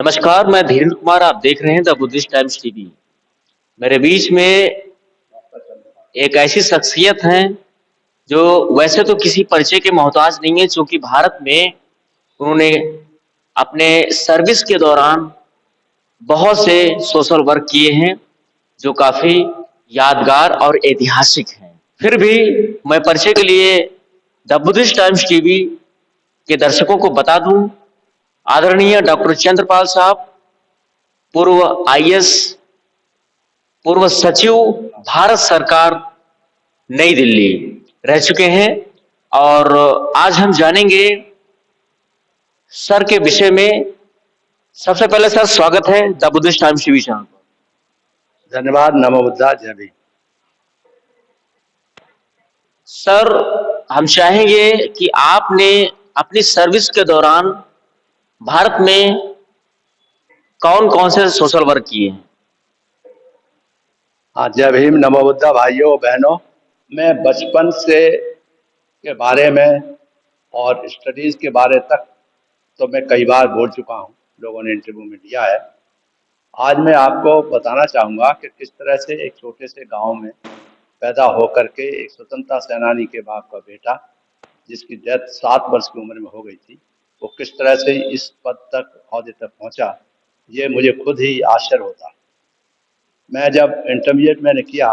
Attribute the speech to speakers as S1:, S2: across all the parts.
S1: नमस्कार, मैं धीरेन्द्र कुमार। आप देख रहे हैं द बुद्धिस्ट टाइम्स टीवी। मेरे बीच में एक ऐसी शख्सियत हैं जो वैसे तो किसी परिचय के मोहताज नहीं है, चूंकि भारत में उन्होंने अपने सर्विस के दौरान बहुत से सोशल वर्क किए हैं जो काफी यादगार और ऐतिहासिक हैं। फिर भी मैं परिचय के लिए द बुद्धिस्ट टाइम्स टीवी के दर्शकों को बता दूं, आदरणीय डॉक्टर चंद्रपाल साहब पूर्व आईएएस, पूर्व सचिव, भारत सरकार, नई दिल्ली रह चुके हैं। और आज हम जानेंगे सर के विषय में। सबसे पहले सर, स्वागत है the Buddhist times TV channel पर।
S2: धन्यवाद। नमो बुद्धा। जय भीम।
S1: सर, हम चाहेंगे कि आपने अपनी सर्विस के दौरान भारत में कौन कौन से सोशल वर्क किए हैं।
S2: हाँ, जय भीम। नमो बुद्धा। भाइयों बहनों, मैं बचपन से के बारे में और स्टडीज के बारे तक तो मैं कई बार बोल चुका हूँ, लोगों ने इंटरव्यू में दिया है। आज मैं आपको बताना चाहूँगा कि किस तरह से एक छोटे से गांव में पैदा होकर के एक स्वतंत्रता सेनानी के बाप का बेटा, जिसकी डेथ 7 वर्ष की उम्र में हो गई थी, वो किस तरह से इस पद तक, ओहदे तक पहुँचा, ये मुझे खुद ही आश्चर्य होता है। मैं जब इंटरमीडिएट मैंने किया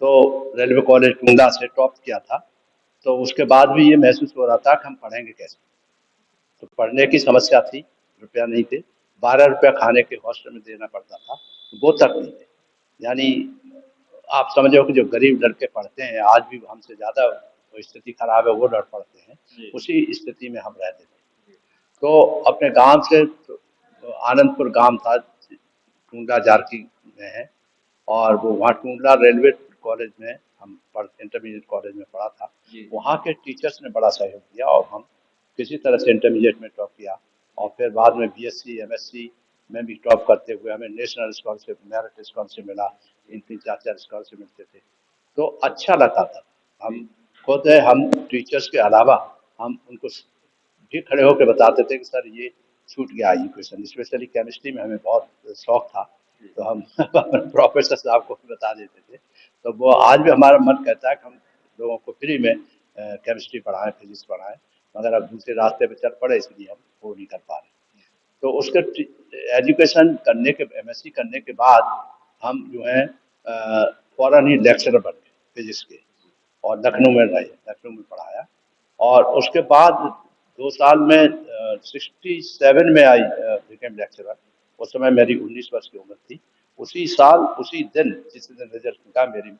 S2: तो रेलवे कॉलेज टूंडा से टॉप किया था, तो उसके बाद भी ये महसूस हो रहा था कि हम पढ़ेंगे कैसे। तो पढ़ने की समस्या थी, रुपया नहीं थे। 12 रुपया खाने के हॉस्टल में देना पड़ता था, वो तक नहीं थे। यानी आप समझो कि जो गरीब लड़के पढ़ते हैं, आज भी हमसे ज़्यादा स्थिति खराब है, वो लड़ पढ़ते हैं, उसी स्थिति में हम रहते थे। तो अपने गांव से तो आनंदपुर गांव था, टूंडा जारकी में है, और वो वहाँ टूंडला रेलवे कॉलेज में हम इंटरमीडिएट कॉलेज में पढ़ा था। वहाँ के टीचर्स ने बड़ा सहयोग दिया और हम किसी तरह से इंटरमीडिएट में टॉप किया। और फिर बाद में बीएससी एमएससी में भी टॉप करते हुए हमें नेशनल स्कॉलरशिप, मेरिट स्कॉलरशिप मिला। 3-3 4-4 स्कॉलरशिप मिलते थे, तो अच्छा लगता था। हम खुद है, हम टीचर्स के अलावा हम उनको भी खड़े होकर बताते थे कि सर ये छूट गया ये क्वेश्चन। स्पेशली केमिस्ट्री में हमें बहुत शौक था, तो हम प्रोफेसर साहब को भी बता देते थे। तो वो आज भी हमारा मन कहता है कि हम लोगों को फ्री में केमिस्ट्री पढ़ाएं, फिजिक्स पढ़ाएं, मगर अब दूसरे रास्ते पे चल पड़े, इसलिए हम वो नहीं कर पा रहे। तो उसके एजुकेशन करने के, एमएससी करने के बाद हम जो है फौरन ही लेक्चरर बन गए फिजिक्स के, और लखनऊ में रहे, लखनऊ में पढ़ाया। और उसके बाद 2 साल में 67 में आई बिकेम लेक्चरर। उस समय मेरी 19 वर्ष की उम्र थी। उसी साल, उसी दिन, जिस दिन रिजल्ट निकला, मेरी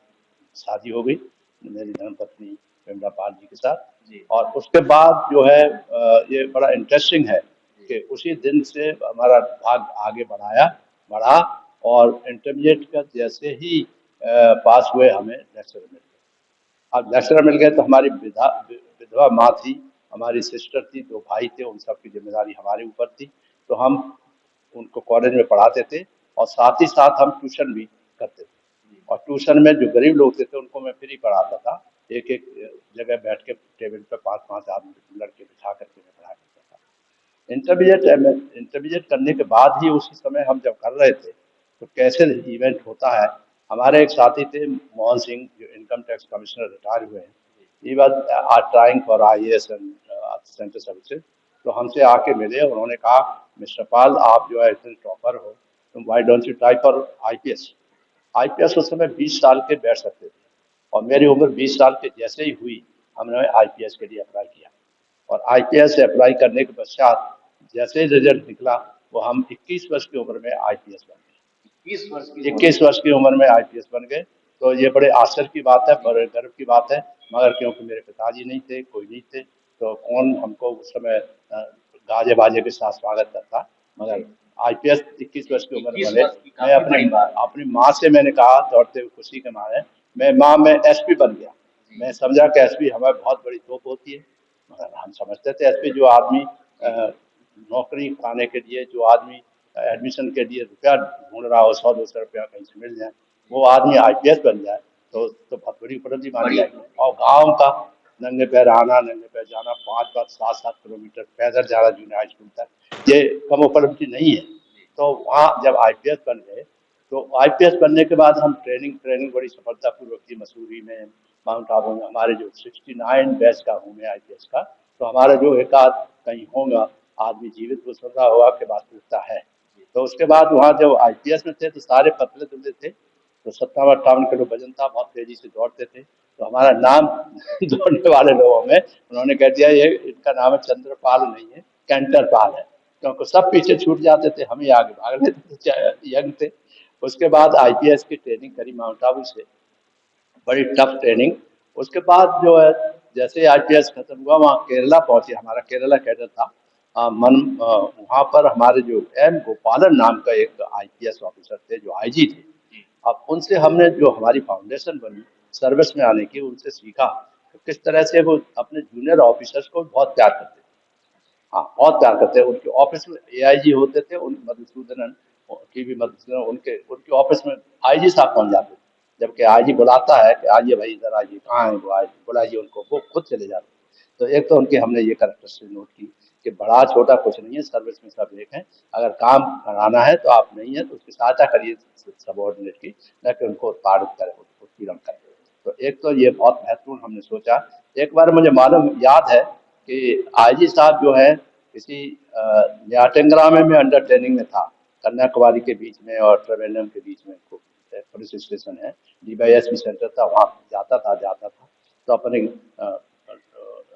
S2: शादी हो गई मेरी धर्मपत्नी विमला पाल जी के साथ। और उसके बाद जो है ये बड़ा इंटरेस्टिंग है कि उसी दिन से हमारा भाग आगे बढ़ा, और इंटरमीडिएट का जैसे ही पास हुए, हमें लेक्चरर मिल गए। अब लेक्चरर मिल गए तो हमारी विधवा माँ थी, हमारी सिस्टर थी, 2 भाई थे, उन सब की जिम्मेदारी हमारे ऊपर थी। तो हम उनको कॉलेज में पढ़ाते थे और साथ ही साथ हम ट्यूशन भी करते थे। और ट्यूशन में जो गरीब लोग थे उनको मैं फ्री पढ़ाता था। एक एक जगह बैठ के टेबल पे 5-5 आदमी लड़के बिठा करके मैं पढ़ा करता था। इंटरमीडिएट करने के बाद ही, उसी समय हम जब कर रहे थे, तो कैसे इवेंट होता है। हमारे एक साथी थे मोहन सिंह, जो इनकम टैक्स कमिश्नर रिटायर हुए हैं। He was trying for IAS and central services. तो हमसे आके मिले और उन्होंने कहा, मिस्टर पाल, आप जो है इतने टॉपर हो, तुम why don't you try for IPS. IPS उस समय 20 साल के बैठ सकते थे, और मेरी उम्र 20 साल के जैसे ही हुई, हमने आईपीएस के लिए अप्लाई किया। और आईपीएस से अप्लाई करने के पश्चात जैसे ही रिजल्ट निकला, वो हम 21 वर्ष की उम्र में आईपीएस बन गए। 21 वर्ष की उम्र में आईपीएस बन गए। तो ये बड़े आश्चर्य की बात है, बड़े गर्व की बात है। मगर क्योंकि मेरे पिताजी नहीं थे, कोई नहीं थे, तो कौन हमको उस समय गाजे बाजे के साथ स्वागत करता। मगर आईपीएस 21 वर्ष की उम्र में बने। मैं अपनी माँ से मैंने कहा, दौड़ते हुए खुशी के मारे, मैं एसपी बन गया। मैं समझा कि एसपी हमारी बहुत बड़ी तोप होती है। मगर हम समझते थे एसपी जो आदमी नौकरी पाने के लिए, जो आदमी एडमिशन के लिए रुपया ढूंढ रहा हो, 100-200 रुपया कहीं से मिल जाए, वो आदमी आईपीएस बन जाए, तो बहुत बड़ी उपलब्धि मानी जाएगी। और गांव का नंगे पैर आना, नंगे पैर जाना, 5-5, 7-7 किलोमीटर पैदल जाना जूनियर हाई स्कूल तक, ये कम उपलब्धि नहीं है। तो वहाँ जब आईपीएस बन गए, तो आईपीएस बनने के बाद हम ट्रेनिंग बड़ी सफलतापूर्वक की मसूरी में, माउंट आबू में। हमारे जो 69 बैच का हूँ मैं आईपीएस का, तो हमारा जो एक आध कहीं होगा आदमी जीवित वो सदा हुआ कि वास्तविकता है। तो उसके बाद वहाँ जब आईपीएस में थे तो सारे पतले दुबले थे, तो 57-58 किलो वजन था, बहुत तेजी से दौड़ते थे। तो हमारा नाम दौड़ने वाले लोगों में उन्होंने कह दिया ये इनका नाम है चंद्रपाल नहीं है, कैंटरपाल है, क्योंकि सब पीछे छूट जाते थे, हम ही आगे भाग लेते थे, यंग थे। उसके बाद आईपीएस की ट्रेनिंग करी माउंट आबू से, बड़ी टफ ट्रेनिंग। उसके बाद जो है जैसे आईपीएस खत्म हुआ, वहाँ केरला पहुंचे, हमारा केरला कैडर था। वहाँ पर हमारे जो एम गोपालन नाम का एक आईपीएस ऑफिसर थे जो आईजी थे। अब उनसे हमने जो हमारी फाउंडेशन बनी सर्विस में आने की, उनसे सीखा कि किस तरह से वो अपने जूनियर ऑफिसर्स को बहुत प्यार करते थे। हाँ, बहुत प्यार करते हैं। उनके ऑफिस में एआईजी होते थे, उन मधुसूदनन की भी मधुसूदन, उनके उनके ऑफिस में आईजी साहब पहुंच जाते थे। जबकि आईजी बुलाता है कि आइए भाई इधर आइए, कहाँ है वो, आइए बुलाइए उनको, वो खुद चले जाते। तो एक तो उनके हमने ये कैरेक्टरिस्टिक नोट की कि बड़ा छोटा कुछ नहीं है, सर्विस में सब एक है। अगर काम कराना है तो आप नहीं है तो उसकी सहायता करिए सबॉर्डिनेट की, न कि उनको उत्पादित करें, उत्पीड़न करें। तो एक तो ये बहुत महत्वपूर्ण हमने सोचा। एक बार मुझे मालूम याद है कि आईजी साहब जो है किसी न्याटेंगरा में अंडर ट्रेनिंग में था, कन्याकुमारी के बीच में और त्रिवेंद्रम के बीच में पुलिस स्टेशन है, डीवाईएसपी सेंटर था, वहाँ जाता था। तो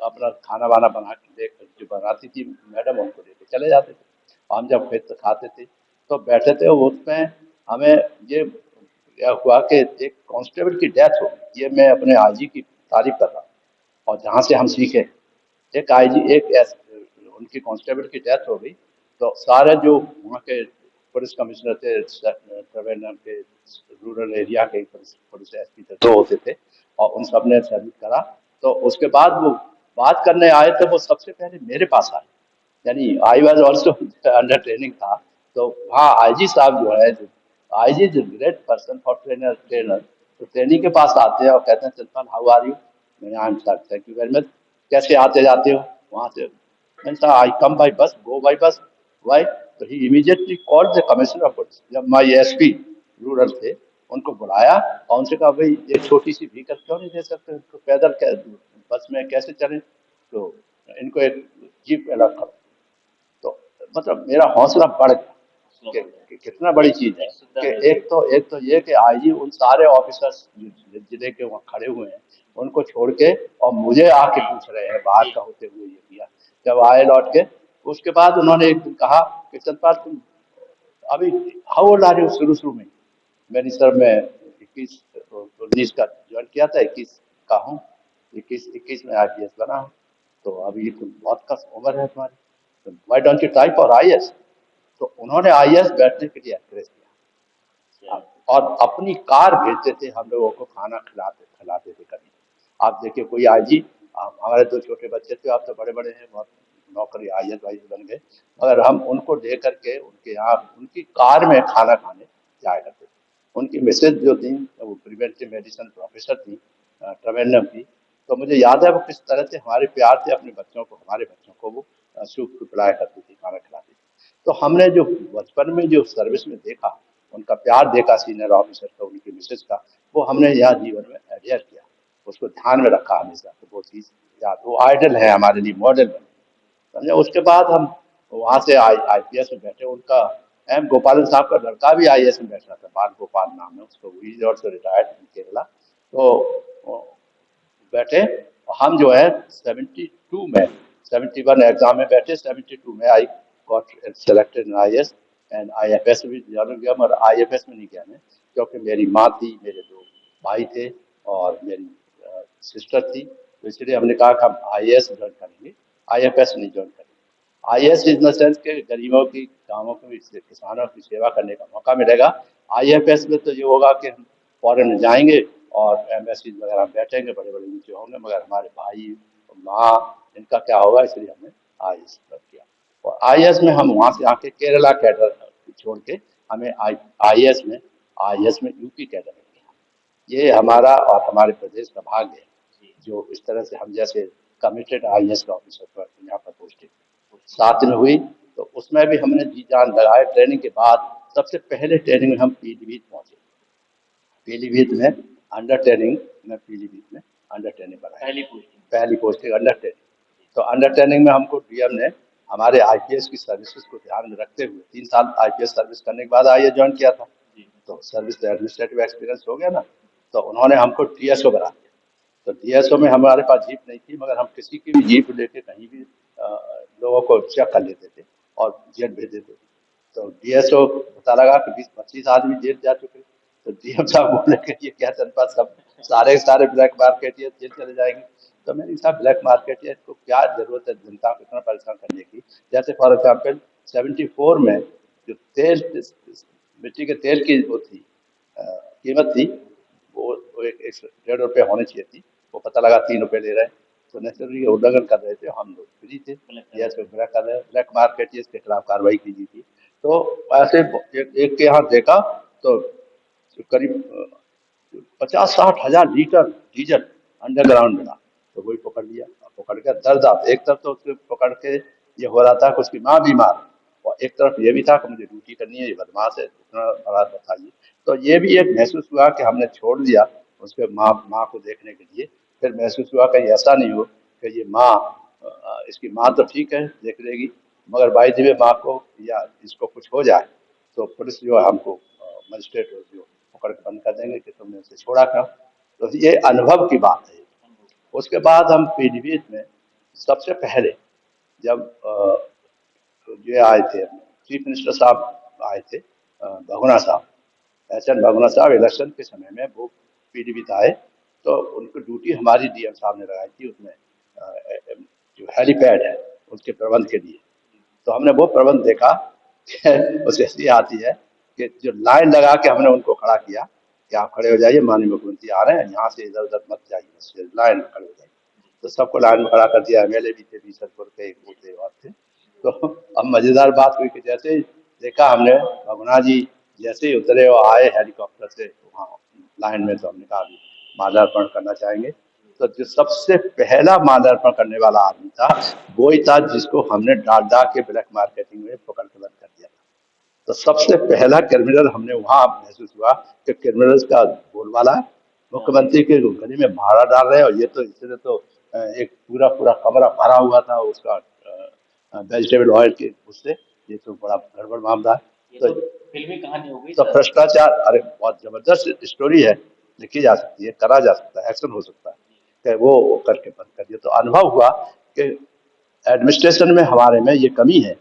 S2: अपना खाना वाना बना के जो बनाती थी मैडम, उनको लेके चले जाते थे। हम जब फिर खाते थे तो बैठे थे, उसमें हमें ये क्या हुआ कि एक कांस्टेबल की डेथ हो, ये मैं अपने आईजी की तारीफ कर रहा हूँ और जहाँ से हम सीखे। एक आईजी उनकी कांस्टेबल की डेथ हो गई, तो सारे जो वहाँ के पुलिस कमिश्नर थे, त्रिवेंद्रम के रूरल एरिया के पुलिस एसपी थे, दो होते थे, और उन सब ने सैल्यूट करा। तो उसके बाद वो बात करने आए थे, वो सबसे पहले मेरे पास आए, यानी I was also under training था। तो वहाँ आईजी साहब जो है, IG is great person for trainer. तो ट्रेनिंग के पास आते हैं और कहते हैं चंदन हाउ आर यू, मैंने I am sir, thank you very much, कैसे आते जाते हो वहाँ से। मैंने sir I come by bus, go by बस, वाई। तो he immediately called the commissioner of police, जब माई एसपी रूरल थे, उनको बुलाया और उनसे कहा भाई एक छोटी सी व्हीकल क्यों नहीं दे सकते, उनको पैदल बस में कैसे चले, तो इनको एक जीप अलॉट करो। तो मतलब मेरा हौसला बढ़ गया कि कितना बड़ी चीज है कि एक तो ये कि आईजी उन सारे ऑफिसर्स जिले के वहाँ खड़े हुए हैं, उनको छोड़ के और मुझे आके पूछ रहे हैं बाहर का होते हुए ये किया। जब आए लौट के, उसके बाद उन्होंने एक दिन कहा कि चंदपाल तुम अभी हाउ ओल्ड आर यू, शुरू में मैंने सर मैं 19 का ज्वाइन किया था, 21 का हूँ, 21 में आईपीएस बना हूँ। तो अभी तो बहुत कम उम्र है तुम्हारी, तो why don't you try for IAS. तो उन्होंने आईएएस बैठने के लिए एनकरेज किया और अपनी कार भेजते थे हम लोगों को, खाना खिलाते थे कभी। आप देखिए कोई आईजी, हमारे दो छोटे बच्चे थे, आप तो बड़े बड़े हैं, बहुत नौकरी आईएएस वाईएएस बन गए, मगर हम उनको दे करके उनके यहाँ उनकी कार में खाना खाने जाया करते थे। उनकी मिसेज जो थी वो प्रिवेंटिव मेडिसिन प्रोफेसर थी, त्रिवेंद्रम की। तो मुझे याद है वो किस तरह से हमारे प्यार से अपने बच्चों को, हमारे बच्चों को वो सूप पिलाया करती थी, खाना खिलाती थी। तो हमने जो बचपन में जो सर्विस में देखा, उनका प्यार देखा सीनियर ऑफिसर का, उनकी मिसेज का, वो हमने यहाँ जीवन में एडियर किया, उसको ध्यान में रखा हमेशा। तो वो चीज़ याद, वो आइडल है हमारे लिए, मॉडल बने, समझे। उसके बाद हम वहाँ से आईपीएस में बैठे। उनका एम गोपालन साहब का लड़का भी आईएएस में बैठ रहा था, बाल गोपाल नाम है उसको, he is also retired in Kerala. तो बैठे, हम जो है 72 में, 71 एग्जाम में बैठे, 72 में I got selected in IAS and IFS भी जरूर गया, मगर आईएफएस में नहीं गया मैं, क्योंकि मेरी माँ थी, मेरे दो भाई थे और मेरी सिस्टर थी। तो इसलिए हमने कहा कि हम आईएएस ज्वाइन करेंगे, आईएफएस नहीं ज्वाइन करेंगे। आईएएस इन द सेंस के गरीबों की, गाँवों की, किसानों की सेवा करने का मौका मिलेगा। आईएफएस में तो ये होगा कि हम फॉरेन में जाएंगे और एम्बेसी वगैरह बैठेंगे, बड़े बड़े नीचे होंगे, मगर हमारे भाई माँ इनका क्या होगा, इसलिए हमने आईएएस किया। और आईएएस में हम वहाँ से आके केरला कैडर छोड़ के हमें आईएएस में यूपी कैडर में किया। ये हमारा और हमारे प्रदेश का भाग्य है जो इस तरह से हम जैसे कमिटेड आईएएस ऑफिसर पर यहाँ पर पोस्टिंग साथ में हुई, तो उसमें भी हमने जी जान लगाए। ट्रेनिंग के बाद सबसे पहले ट्रेनिंग में हम पीलीभीत पहुंचे। पीलीभीत में अंडर ट्रेनिंग में पीलीभीत में अंडर ट्रेनिंग बनाया, पहली पोस्टिंग अंडर ट्रेनिंग। तो अंडर ट्रेनिंग में हमको डीएम ने हमारे आईपीएस की सर्विसेज को ध्यान में रखते हुए 3 साल आईपीएस सर्विस करने के बाद आईएएस ज्वाइन किया था, तो सर्विस एडमिनिस्ट्रेटिव एक्सपीरियंस हो गया ना, तो उन्होंने हमको डीएसओ बना दिया। तो डीएसओ में हमारे पास जीप नहीं थी, मगर हम किसी की भी जीप लेके कहीं भी लोगों को चेक कर लेते थे और जेल भेज देते थे। तो डीएसओ पता लगा कि 20-25 आदमी जेल जा चुके। तो डीएम साहब बोले कि ये क्या चलता, सब सारे ब्लैक मार्केट ये जेल चले जाएंगे। तो मैंने कहा ब्लैक मार्केट है, इसको क्या जरूरत है जनता को इतना परेशान करने की। जैसे फॉर एग्जाम्पल 74 में जो तेल, मिट्टी के तेल की वो थी कीमत थी, वो 1-1.5 रुपये होनी चाहिए थी, वो पता लगा 3 रुपये ले रहे हैं। तो नेचुरली उल्लंघन कर रहे थे, हम लोग फ्री थे, जैसे ब्लैक कर रहे, ब्लैक मार्केट इसके खिलाफ कार्रवाई की गई थी। तो ऐसे एक के यहाँ देखा तो करीब 50-60 हजार लीटर डीजल अंडरग्राउंड मिला, तो वही पकड़ लिया। पकड़ कर दर्द आता, एक तरफ तो उसको पकड़ के ये हो रहा था कि उसकी माँ बीमार, और एक तरफ ये भी था कि मुझे ड्यूटी करनी है, ये बदमाश है, इतना बड़ा बताइए। तो ये भी एक महसूस हुआ कि हमने छोड़ दिया उसके माँ को देखने के लिए। फिर महसूस हुआ कि ऐसा नहीं हो कि ये माँ, इसकी माँ तो ठीक है देख लेगी, मगर बाई दी वे माँ को या इसको कुछ हो जाए तो पुलिस जो है हमको मजिस्ट्रेट जो पकड़ के बंद कर देंगे कि तुमने उसे छोड़ा क्यों। तो ये अनुभव की बात है। उसके बाद हम पीलीभीत में सबसे पहले जब ये आए थे चीफ मिनिस्टर साहब आए थे, बहुगुणा साहब, एचएन बहुगुणा साहब, इलेक्शन के समय में वो पीलीभीत आए, तो उनको ड्यूटी हमारी डीएम साहब ने लगाई थी उसमें, जो हेलीपैड है उसके प्रबंध के लिए। तो हमने वो प्रबंध देखा उसे ऐसी आती है कि जो लाइन लगा के हमने उनको खड़ा किया कि आप खड़े हो जाइए, माननीय मुख्यमंत्री आ रहे हैं, यहाँ से इधर उधर मत जाइए, बस लाइन में खड़े हो जाइए। तो सबको लाइन में खड़ा कर दिया। एमएलए भी थे, बीसलपुर के, एक वो थे और थे। तो अब मजेदार बात हुई कि जैसे ही देखा हमने भगुना जी जैसे ही उतरे और आए हेलीकॉप्टर से वहाँ लाइन में, तो हमने कहा अभी माल्यार्पण करना चाहेंगे। तो जो सबसे पहला माल्यार्पण करने वाला आदमी था वो ही था जिसको हमने डाल के ब्लैक मार्केटिंग में पकड़ के बंद कर दिया था। तो सबसे पहला क्रिमिनल हमने वहाँ महसूस हुआ कि क्रिमिनल्स का बोलबाला मुख्यमंत्री के गले में भाड़ा डाल रहे हैं। और ये तो इसने तो एक पूरा कमरा भरा हुआ था उसका वेजिटेबल ऑयल के उससे, ये तो बड़ा गड़बड़ मामला है। तो
S1: फिल्मी कहानी हो गई
S2: तो भ्रष्टाचार, अरे बहुत जबरदस्त स्टोरी है, लिखी जा सकती है, करा जा सकता है, एक्शन हो सकता है कि वो करके बंद कर दिया। तो अनुभव हुआ कि एडमिनिस्ट्रेशन में हमारे में ये कमी है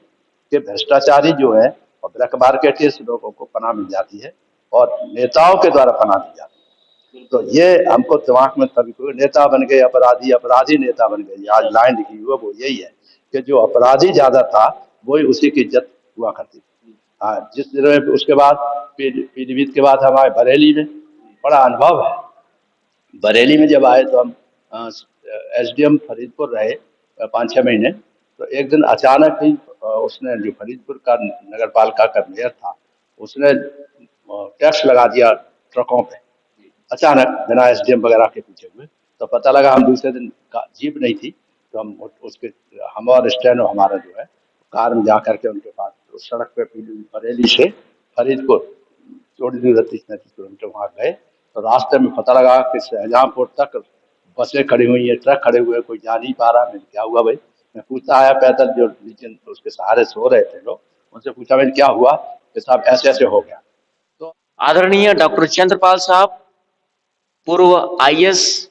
S2: कि भ्रष्टाचारी जो है और ब्लैक मार्केटियर्स लोगों को पनाह मिल जाती है और नेताओं के द्वारा पनाह दी जाती है। तो ये हमको दिमाग में तभी कोई नेता बन गए अपराधी, अपराधी नेता बन गए। आज लाइन लिखी हुआ वो यही है कि जो अपराधी ज्यादा था वही उसी की इज्जत हुआ करती थी। हाँ, जिस तरह उसके बाद पीलीभीत के बाद हमारे बरेली में बड़ा अनुभव है। बरेली में जब आए तो हम एसडीएम फरीदपुर रहे 5-6 महीने। तो एक दिन अचानक ही उसने, जो फरीदपुर का नगर पालिका का मेयर था, उसने टैक्स लगा दिया ट्रकों पे अचानक, बिना एसडीएम वगैरह के पूछे हुए। तो पता लगा, हम दूसरे दिन जीप नहीं थी तो हम और स्टैंड हमारा जो है कार में जा करके उनके पास उस सड़क पे बरेली से फरीदपुर थोड़ी दूर 30-35 किलोमीटर वहाँ गए। तो रास्ते में पता लगा कि शाहजहाँपुर तक बसें खड़ी हुई है, ट्रक खड़े हुए, कोई जा नहीं पा रहा। मैंने क्या हुआ भाई, मैं पूछता आया पैदल, जो नीचे उसके सहारे सो रहे थे लोग, उनसे पूछा मैंने क्या हुआ, कि साहब ऐसे ऐसे हो गया। तो
S1: आदरणीय डॉक्टर चंद्रपाल साहब, पूर्व आईएएस,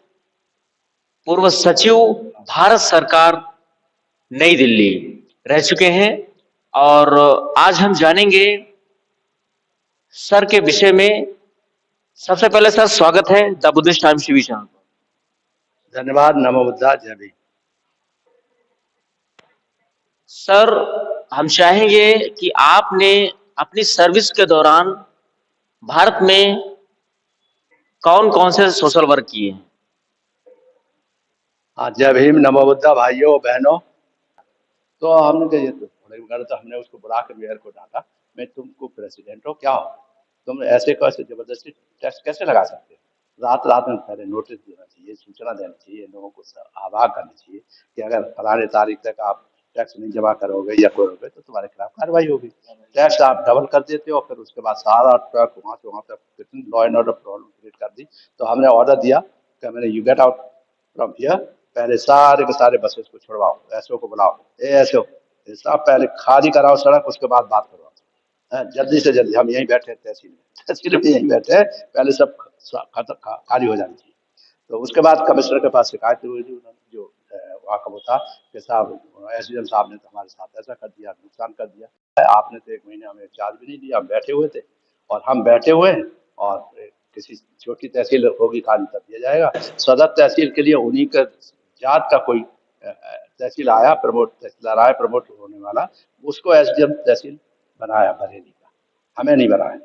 S1: पूर्व सचिव, भारत सरकार, नई दिल्ली रह चुके हैं। और आज हम जानेंगे सर के विषय में। सबसे पहले सर स्वागत है the Buddhist times TV channel पर।
S2: धन्यवाद, नमो बुद्धा, जय भीम।
S1: सर, हम चाहेंगे कि आपने अपनी सर्विस के दौरान भारत में कौन कौन से सोशल वर्क किए हैं?
S2: हाँ, जय भीम, नमो बुद्धा, भाइयों बहनों। तो हमने कहा, ये तो थोड़े वगैरह, तो हमने उसको बुला के मेयर को डांटा, मैं तुमको प्रेसिडेंट हो क्या हो, तुम ऐसे कैसे जबरदस्ती टैक्स कैसे लगा सकते हो, रात रात में पहले नोटिस देना चाहिए। चाहिए, सूचना देनी चाहिए, इन लोगों को आगाह करनी चाहिए कि अगर फलाने तारीख तक आप टैक्स नहीं जमा करोगे या करोगे तो तुम्हारे खिलाफ कार्रवाई होगी। टैक्स आप डबल कर देते हो, फिर उसके बाद सारा ट्रक वहाँ से वहाँ तक कितनी law and order problem create कर दी। तो हमने ऑर्डर दिया कि मैंने you get out from here, पहले सारे के सारे बसेस को छुड़वाओ, एसओ को बुलाओ, एसओ साहब पहले खाली कराओ सड़क, उसके बाद बात करो। जल्दी से जल्दी, हम यहीं बैठे तहसील में, तहसील में यहीं बैठे, पहले सब खाली हो जानी चाहिए। तो उसके बाद कमिश्नर के पास शिकायत हुई थी, उन्होंने जो वहाँ का वो था कि साहब एसडीएम साहब ने तो हमारे साथ ऐसा कर दिया, नुकसान कर दिया, आपने तो 1 महीने हमें चार्ज भी नहीं दिया, हम बैठे हुए थे और हम बैठे हुए हैं और किसी छोटी तहसील होगी खाली तब दिया जाएगा। सदर तहसील के लिए उन्हीं का जात का कोई तहसील आया, प्रमोट तहसीलदार आया प्रमोट होने वाला, उसको एसडीएम तहसील बनाया बरेली का, हमें नहीं बनाया।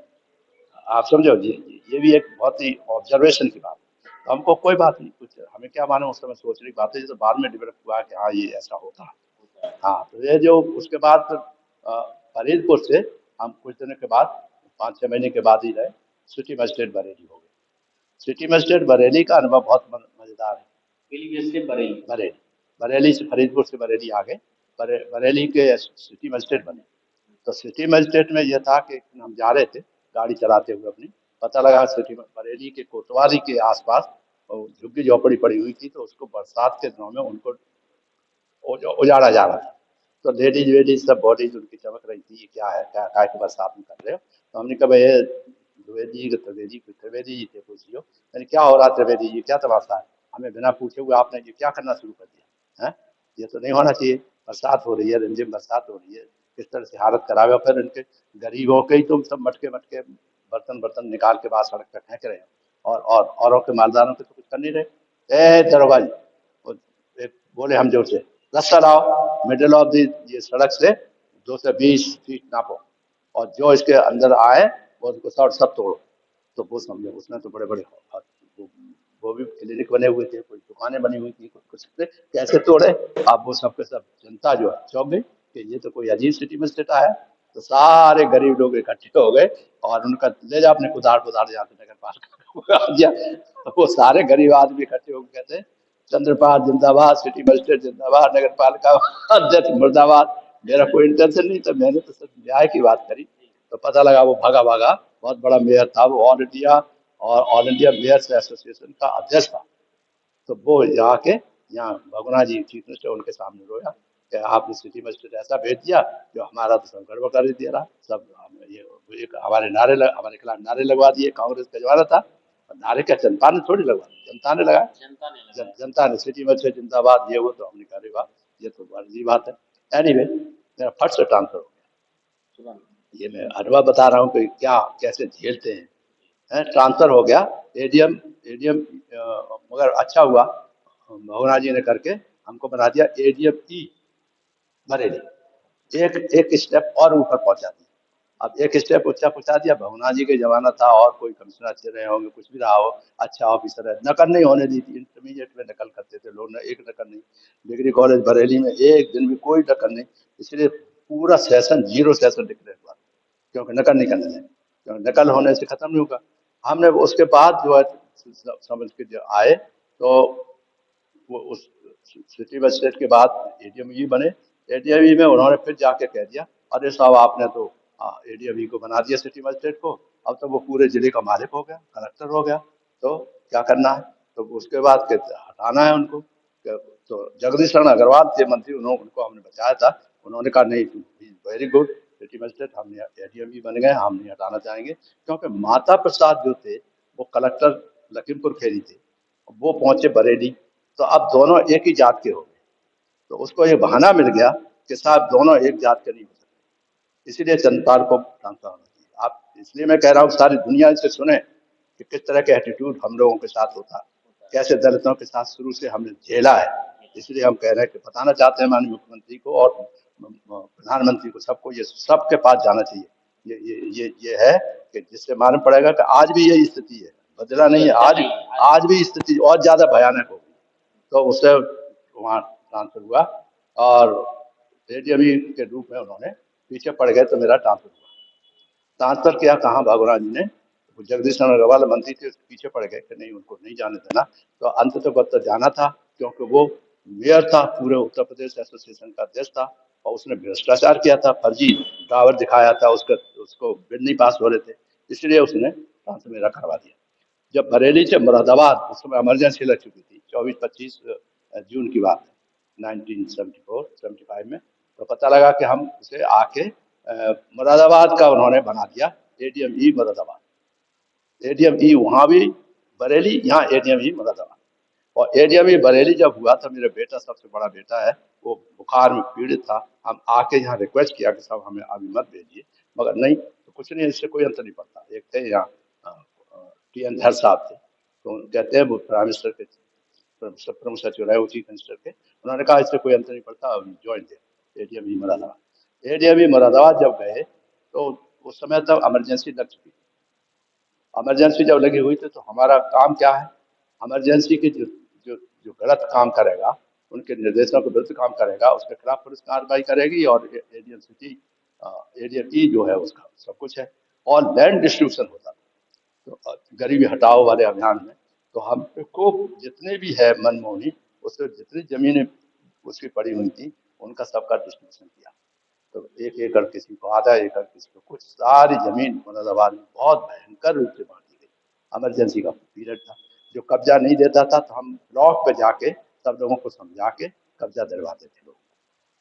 S2: आप समझो, ये भी एक बहुत ही ऑब्जर्वेशन की बात है। तो हमको कोई बात नहीं, कुछ हमें क्या मालूम, उस समय सोचने की बात है, जैसे बाद में डेवलप हुआ कि हाँ ये ऐसा होता है। हाँ, तो ये जो उसके बाद फरीदपुर से हम कुछ दिनों के बाद 5-6 महीने के बाद ही रहे, सिटी मजिस्ट्रेट बरेली हो गए। सिटी मजिस्ट्रेट बरेली का अनुभव बहुत मजेदार है। बरेली बरेली बरेली से फरीदपुर से बरेली आ गए, बरेली के सिटी मजिस्ट्रेट बने। तो सिटी मजिस्ट्रेट में यह था कि हम जा रहे थे गाड़ी चलाते हुए अपनी, पता लगा सिटी बरेली के कोतवाली के आसपास झुग्गी झोपड़ी पड़ी हुई थी, तो उसको बरसात के दिनों में उनको उजाड़ा जा रहा था। तो लेडीज वेडीज सब बॉडीज उनकी चमक रही थी, क्या है, क्या काय की बरसात में कर रहे हो। तो हमने कहा भाई त्रिवेदी जी थे, पूछियो मैंने क्या हो रहा त्रिवेदी जी, क्या तमाशा है, हमें बिना पूछे हुए आपने ये क्या करना शुरू कर दिया है, ये तो नहीं होना चाहिए, बरसात हो रही है, रिमझिम बरसात हो रही है, किस तरह से हालत खराब है। फिर इनके गरीबों के ही तुम सब मटके मटके बर्तन बर्तन निकाल के बाद सड़क पर फेंक रहे हो और औरों के मालदारों के तो कुछ कर नहीं रहे। दरोगा जी, एक बोले हम जोर से, रास्ता लाओ, मिडिल ऑफ दी ये सड़क से 220 फीट नापो और जो इसके अंदर आए वो उसको सब तोड़ो। तो वो समझे, उसने तो बड़े बड़े वो भी क्लिनिक बने हुए थे, कोई दुकानें बनी हुई थी, कुछ कैसे तोड़े। अब वो सब के सब जनता जो है चौंक गई कि ये तो कोई अजीब सिटी मजिस्ट्रेट आया। तो सारे गरीब लोग इकट्ठे हो गए और उनका ले जा अपने कुदार कुदार जाते नगर पालिका। तो वो सारे गरीब आदमी इकट्ठे होकर कहते चंद्रपाल जिंदाबाद, सिटी मजिस्ट्रेट जिंदाबाद, नगर पालिका अध्यक्ष मुर्दाबाद। मेरा कोई इंटेंशन नहीं था, मैंने तो सिर्फ न्याय की बात करी। तो पता लगा वो भागा भागा, बहुत बड़ा मेयर था वो, ऑल इंडिया मेयर्स एसोसिएशन का अध्यक्ष था। तो वो यहाँ के यहाँ भगुना जी चीफ मिनिस्टर उनके सामने रोया कि आपने सिटी मजिस्ट्रेट ऐसा भेज दिया जो हमारा तो सब गड़बड़ कर दे रहा, सब ये हमारे हमारे खिलाफ नारे लगवा दिए, कांग्रेस का जमाना था। नारे क्या जनता ने थोड़ी लगवा, जनता ने लगाया, जनता ने सिटी मजिस्ट्रेट जिंदाबाद ये वो। तो हमने कहा अरे वाह, ये तो बड़ी बात है। एनीवे, मेरा फट से ट्रांसफर हो गया। ये मैं अनुभव बता रहा हूँ कि क्या कैसे झेलते हैं। ट्रांसफर हो गया, एडीएम एडीएम मगर अच्छा हुआ, भवना जी ने करके हमको बना दिया एडीएम ई बरेली। एक एक स्टेप और ऊपर पहुंचा दिया। अब एक स्टेप ऊंचा पहुंचा दिया, भवना जी के जमाना था और कोई कमिश्नर अच्छे रहे होंगे, कुछ भी रहा हो, अच्छा ऑफिसर है, नकल नहीं होने दी थी। इंटरमीडिएट में नकल करते थे लोग, एक नकल नहीं। डिग्री कॉलेज बरेली में एक दिन भी कोई नकल नहीं, इसलिए पूरा सेशन 0 सेशन डिक्लेयर हुआ, क्योंकि नकल नहीं करने दें, क्योंकि नकल होने से खत्म नहीं होगा। हमने उसके बाद जो है समझ के जो आए, तो वो उस सिटी मजिस्ट्रेट के बाद एडीएमई बने। एडीएमई में उन्होंने फिर जाके कह दिया अरे साहब आपने तो एडीएमई को बना दिया सिटी मजिस्ट्रेट को, अब तो वो पूरे जिले का मालिक हो गया, कलेक्टर हो गया, तो क्या करना है। तो उसके बाद हटाना है उनको। तो जगदीश शरण अग्रवाल थे मंत्री, उनको हमने बचाया था। उन्होंने कहा नहीं, वेरी गुड सिटी मजिस्ट्रेट, हमने एडीएमई बन गए, हम नहीं हटाना चाहेंगे। क्योंकि माता प्रसाद जो थे वो कलेक्टर लखीमपुर खेरी थे, वो पहुंचे बरेली, तो अब दोनों एक ही जात के हो गए। तो उसको ये बहाना मिल गया कि साहब दोनों एक जात के नहीं हो सकते, इसीलिए जनता को ट्रांसफर होना चाहिए। आप, इसलिए मैं कह रहा हूँ सारी दुनिया इसे सुने कि किस तरह के एटीट्यूड हम लोगों के साथ होता है, कैसे दलितों के साथ शुरू से हमने झेला है। इसलिए हम कह रहे हैं कि बताना चाहते हैं माननीय मुख्यमंत्री को और प्रधानमंत्री को, सबको ये सबके पास जाना चाहिए। ये है कि जिससे मालूम पड़ेगा कि आज भी यही स्थिति है, बदला नहीं है, आज भी स्थिति और ज्यादा भयानक होगी। तो उससे वहाँ ट्रांसफर हुआ और एडीएमई के रूप में उन्होंने पीछे पड़ गए, तो मेरा ट्रांसफर हुआ। ट्रांसफर किया कहाँ, भगवान जी ने वो जगदीश चंद्र अग्रवाल मंत्री थे, उसके पीछे पड़ गए कि नहीं उनको नहीं जाने देना। तो अंत तो जाना था, क्योंकि वो मेयर था, पूरे उत्तर प्रदेश एसोसिएशन का अध्यक्ष था, और उसने भ्रष्टाचार किया था, फर्जी डावर दिखाया था, उसको बिल नहीं पास हो रहे थे, इसलिए उसने ट्रांसफर करवा दिया। जब बरेली से मुरादाबाद, उस समय इमरजेंसी लग चुकी थी, 24-25 जून की बात है 1974-75 में। तो पता लगा कि हम उसे आके मुरादाबाद का उन्होंने बना दिया एडीएम मुरादाबाद। एडीएम वहाँ भी बरेली, यहाँ एडीएम मुरादाबाद। और एडीएम बरेली जब हुआ तो मेरा बेटा, सबसे बड़ा बेटा है, वो बुखार में पीड़ित था। हम आके यहाँ रिक्वेस्ट किया कि साहब हमें अभी मत भेजिए, मगर नहीं, तो कुछ नहीं, इससे कोई अंतर नहीं पड़ता। एक थे यहाँ टी.एन. धर साहब थे, तो कहते हैं वो प्राइम मिनिस्टर के प्रमुख सचिव रहे, वो चीफ मिनिस्टर के, उन्होंने कहा इससे कोई अंतर नहीं पड़ता, join they ADM Moradabad. ADM Moradabad जब गए तो उस समय तक इमरजेंसी लग चुकी थी। इमरजेंसी जब लगी हुई थी तो हमारा काम क्या है, इमरजेंसी के जो जो जो गलत काम करेगा, उनके निर्देशों के विरुद्ध काम करेगा, उसके खिलाफ पुलिस कार्रवाई करेगी, और एडीएम सिटी एडीएम जो है उसका सब कुछ है। और लैंड डिस्ट्रीब्यूशन होता था, तो गरीबी हटाओ वाले अभियान में, तो हमको जितने भी है मनमोहनी, उससे जितनी जमीनें उसकी पड़ी हुई थी, उनका सबका डिस्ट्रीब्यूशन किया। तो 1 एकड़ किसी को, आधा एकड़ किसी को, कुछ सारी जमीन मुरादाबाद में बहुत भयंकर रूप से बांटी गई। इमरजेंसी का पीरियड था, जो कब्जा नहीं देता था तो हम ब्लॉक पे जाके सब लोगों को समझा के कब्जा दिलवाते थे लोग।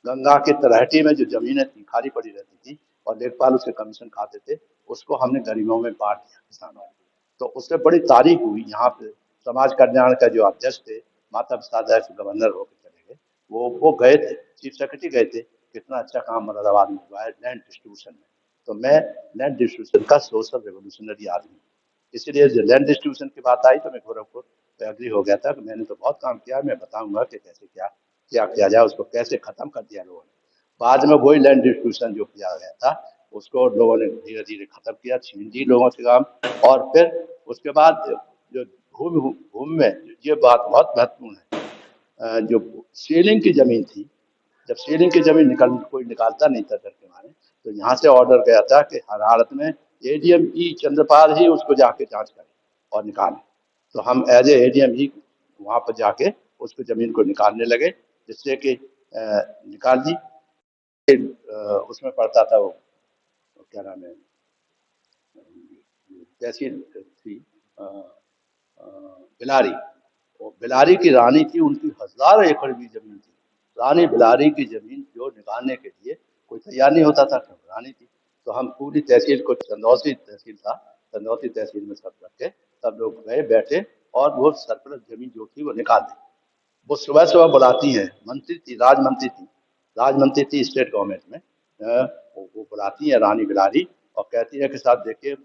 S2: गंगा के तलहटी में जो जमीनें थी, खाली पड़ी रहती थी, और लेखपाल उसके कमीशन खाते थे, उसको हमने गरीबों में बांट दिया, किसानों में। तो उससे बड़ी तारीफ हुई। यहाँ पे समाज कल्याण का जो अध्यक्ष थे, माता प्रसाद ऐसे गवर्नर होकर चले गए, वो गए थे, चीफ सेक्रेटरी गए थे, कितना अच्छा काम मुरादाबाद में हुआ है लैंड डिस्ट्रीब्यूशन में। तो मैं लैंड डिस्ट्रीब्यूशन का सोशल रेवोल्यूशनरी आदमी हूँ, इसलिए जब लैंड डिस्ट्रीब्यूशन की बात आई तो मैं गोरखपुर पे एग्री हो गया था कि मैंने तो बहुत काम किया, मैं बताऊंगा कि कैसे क्या क्या किया जाए, उसको कैसे खत्म कर दिया लोगों ने। बाद में वही लैंड डिस्ट्रीब्यूशन जो किया गया था, उसको लोगों ने धीरे धीरे खत्म किया, छीन ली लोगों से काम। और फिर उसके बाद जो भूमि भूमि में, ये बात बहुत महत्वपूर्ण है, जो सीलिंग की जमीन थी, जब सीलिंग की जमीन कोई निकालता नहीं था डर के मारे, तो यहाँ से ऑर्डर गया था कि हर हालत में एडीएम चंद्रपाल ही उसको जाके जांच करे और निकाले। तो हम एज ए एडीएम ही वहाँ पर जाके उसको जमीन को निकालने लगे, जिससे कि निकाल दी। उसमें पड़ता था वो क्या नाम है, तहसील थी बिलारी। वो बिलारी की रानी थी, उनकी 1000 एकड़ की जमीन थी। रानी बिलारी की जमीन जो निकालने के लिए कोई तैयार नहीं होता था, रानी थी। तो हम पूरी तहसील को, चंदौसी तहसील था, चंदौसी तहसील में सब रखे, सब लोग गए बैठे, और वो सरप्लस जमीन जो थी वो निकाल दी। वो सुबह सुबह बुलाती हैं, मंत्री थी, राजमंत्री थी स्टेट गवर्नमेंट में। वो बुलाती है रानी बिलारी, और कहती है कि साहब देखिए,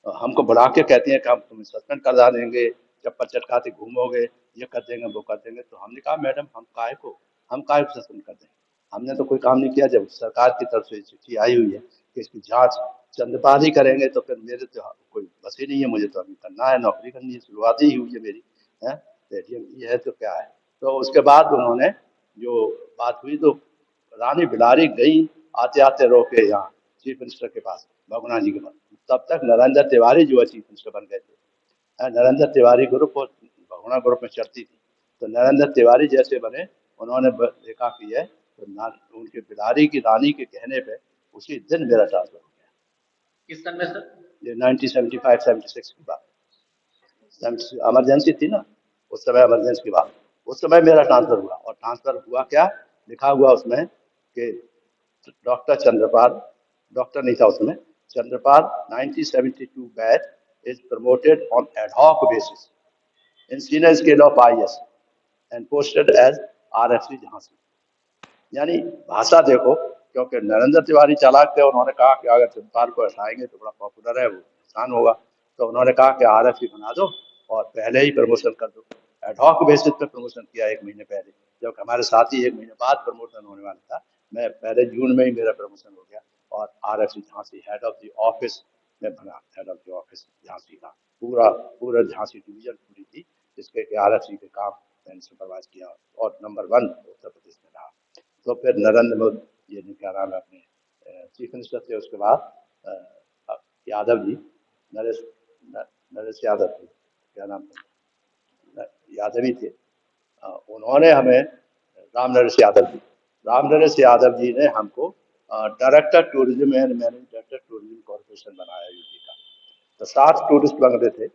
S2: हमको बुला के कहती हैं कि हम तुम्हें सस्पेंड करा देंगे, चप्पल चटकाते घूमोगे, ये कर देंगे, वो कर देंगे। तो हमने कहा मैडम हम काहे को सस्पेंड कर देंगे, हमने तो कोई काम नहीं किया। जब सरकार की तरफ से चिट्ठी आई हुई है कि इसकी जांच चंद्रपाल ही करेंगे, तो फिर मेरे तो कोई बस ही नहीं है, मुझे तो अभी करना है, नौकरी करनी है, शुरुआत ही हुई है मेरी, है ये है तो क्या है। तो उसके बाद उन्होंने जो बात हुई, तो रानी बिलारी गई, आते आते रोके यहाँ चीफ मिनिस्टर के पास, भगुना जी के पास। तब तक नरेंद्र तिवारी जो है चीफ मिनिस्टर बन गए थे। नरेंद्र तिवारी ग्रुप और भगुना ग्रुप में चलती थी, तो नरेंद्र तिवारी जैसे बने, उन्होंने देखा कि है, तो उनके बिलारी की रानी के कहने पे उसी दिन मेरा ट्रांसफर हो गया।
S1: किस सन में सर?
S2: ये 1975-76 की बात, इमरजेंसी थी ना, उस समय इमरजेंसी की बात, उस समय मेरा ट्रांसफर हुआ। और ट्रांसफर हुआ क्या, लिखा हुआ उसमें कि डॉक्टर चंद्रपाल, डॉक्टर नहीं था उसमें, Chandrapal 1972 batch is promoted on ad hoc basis in senior scale of IS and posted as RFC Jhansi. यानी भाषा देखो, क्योंकि नरेंद्र तिवारी चालाक थे, उन्होंने कहा कि अगर चंद्रपाल को हटाएंगे तो बड़ा पॉपुलर है, वो नुकसान होगा। तो उन्होंने कहा कि RFC बना दो और पहले ही प्रमोशन कर दो। एड हॉक बेसिस पे प्रमोशन किया 1 महीने पहले, जबकि हमारे साथ ही 1 महीने बाद प्रमोशन होने वाला था। मैं पहले जून में ही मेरा प्रमोशन हो गया, और RFC Jhansi head of the office में बना, head of the office Jhansi का। पूरा झांसी डिवीजन पूरी थी, जिसके RFC के काम मैंने सुपरवाइज किया, और नंबर 1 उत्तर प्रदेश में रहा। तो फिर नरेंद्र मोदी, ये क्या नाम है अपने चीफ मिनिस्टर थे, उसके बाद यादव जी, नरेश नरेश यादव थे, क्या नाम था, यादव ही थे। उन्होंने हमें, राम नरेश यादव जी, राम नरेश यादव जी ने हमको director tourism and manage director tourism corporation बनाया यूपी का। तो 7 टूरिस्ट बंगले थे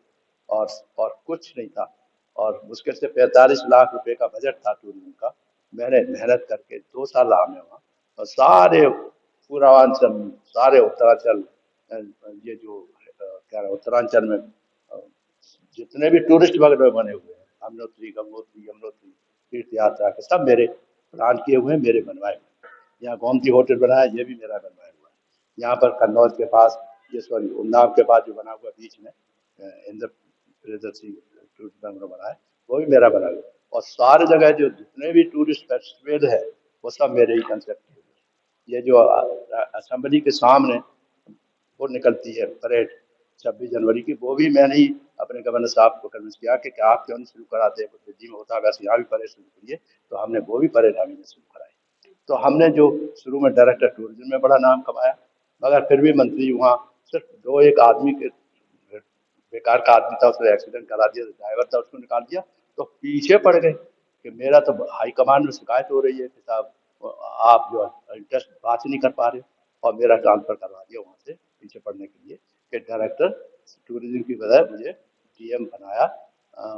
S2: और कुछ नहीं था, और मुश्किल से 45 लाख रुपए का बजट था टूरिज्म का। मैंने मेहनत करके 2 साल रहा मैं वहाँ, और सारे पूर्वांचल, सारे उत्तरांचल, ये जो क्या उत्तरांचल में जितने भी टूरिस्ट बंगले बने हुए हैं, हमनोत्री, गंगोत्री, यमुनोत्री, तीर्थ यात्रा के, सब मेरे प्लान किए हुए हैं, मेरे बनवाए हुए हैं। यहाँ गोमती होटल बना है, ये भी मेरा बनवाया हुआ है। यहाँ पर कन्नौज के पास, ये सॉरी उन्नाव के पास जो बना हुआ बीच में इंद्र प्रियदर्शी टूरिस्ट बंगलो बना है, वो भी मेरा बना हुआ है। और सारी जगह जो जितने भी टूरिस्ट फेस्टिवल है, वो सब मेरे ही कंसेप्ट के हुए हैं। ये जो असेंबली के सामने वो निकलती है परेड 26 जनवरी की, वो भी मैंने ही अपने गवर्नर साहब को कन्विंस किया कि आप क्यों नहीं शुरू कराते, दिल्ली में होता है वैसे यहाँ भी परेड शुरू करिए। तो हमने वो भी परेड हम ही ने शुरू कराई। तो हमने जो शुरू में डायरेक्टर टूरिज्म में बड़ा नाम कमाया, मगर फिर भी मंत्री वहाँ सिर्फ 2-1 आदमी के, बेकार का आदमी था, उसने एक्सीडेंट करा दिया, ड्राइवर था उसको निकाल दिया, तो पीछे पड़ गए कि मेरा तो हाईकमान में शिकायत हो रही है कि साहब आप जो इंटरेस्ट बात ही नहीं कर पा रहे, और मेरा ट्रांसफर करवा दिया वहाँ से पीछे पड़ने के लिए कि डायरेक्टर टूरिज्म की बजाय मुझे डीएम बनाया